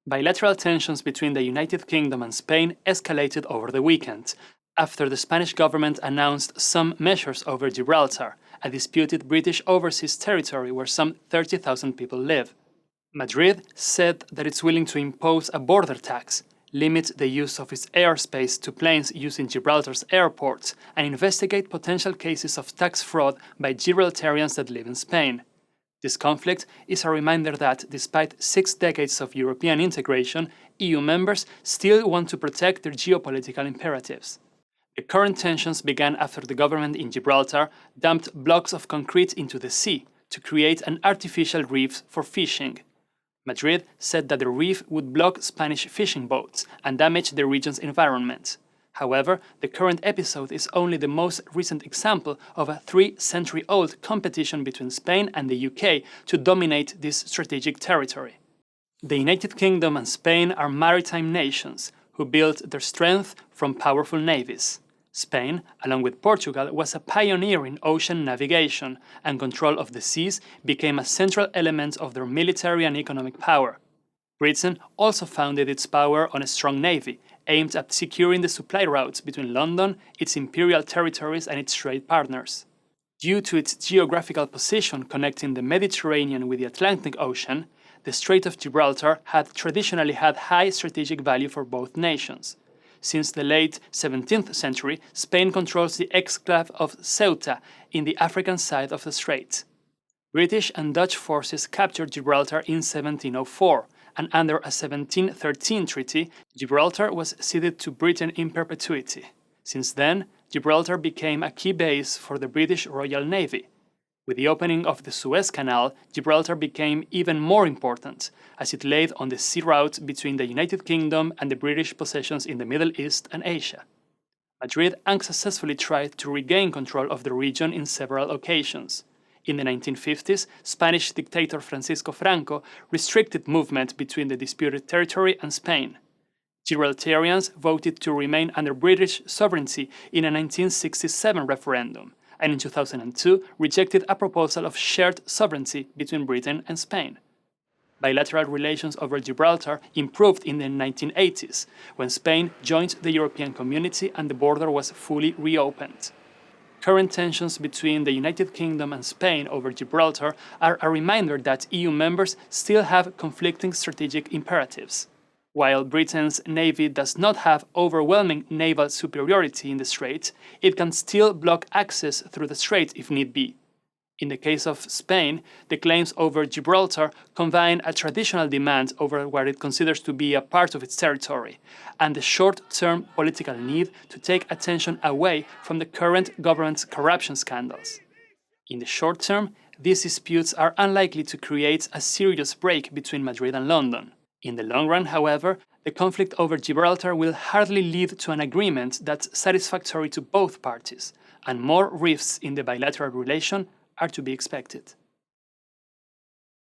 Bilateral tensions between the United Kingdom and Spain escalated over the weekend, after the Spanish government announced some measures over Gibraltar, a disputed British overseas territory where some 30,000 people live. Madrid said that it's willing to impose a border tax, limit the use of its airspace to planes using Gibraltar's airports, and investigate potential cases of tax fraud by Gibraltarians that live in Spain. This conflict is a reminder that, despite 6 decades of European integration, EU members still want to protect their geopolitical imperatives. The current tensions began after the government in Gibraltar dumped blocks of concrete into the sea to create an artificial reef for fishing. Madrid said that the reef would block Spanish fishing boats and damage the region's environment. However, the current episode is only the most recent example of a 3-century-old competition between Spain and the UK to dominate this strategic territory. The United Kingdom and Spain are maritime nations who built their strength from powerful navies. Spain, along with Portugal, was a pioneer in ocean navigation, and control of the seas became a central element of their military and economic power. Britain also founded its power on a strong navy, aimed at securing the supply routes between London, its imperial territories, and its trade partners. Due to its geographical position connecting the Mediterranean with the Atlantic Ocean, the Strait of Gibraltar had traditionally had high strategic value for both nations. Since the late 17th century, Spain controls the exclave of Ceuta in the African side of the strait. British and Dutch forces captured Gibraltar in 1704, and under a 1713 treaty, Gibraltar was ceded to Britain in perpetuity. Since then, Gibraltar became a key base for the British Royal Navy. With the opening of the Suez Canal, Gibraltar became even more important, as it laid on the sea route between the United Kingdom and the British possessions in the Middle East and Asia. Madrid unsuccessfully tried to regain control of the region in several occasions. In the 1950s, Spanish dictator Francisco Franco restricted movement between the disputed territory and Spain. Gibraltarians voted to remain under British sovereignty in a 1967 referendum, and in 2002 rejected a proposal of shared sovereignty between Britain and Spain. Bilateral relations over Gibraltar improved in the 1980s, when Spain joined the European Community and the border was fully reopened. Current tensions between the United Kingdom and Spain over Gibraltar are a reminder that EU members still have conflicting strategic imperatives. While Britain's navy does not have overwhelming naval superiority in the strait, it can still block access through the strait if need be. In the case of Spain, the claims over Gibraltar combine a traditional demand over what it considers to be a part of its territory, and the short-term political need to take attention away from the current government's corruption scandals. In the short term, these disputes are unlikely to create a serious break between Madrid and London. In the long run, however, the conflict over Gibraltar will hardly lead to an agreement that's satisfactory to both parties, and more rifts in the bilateral relation are to be expected.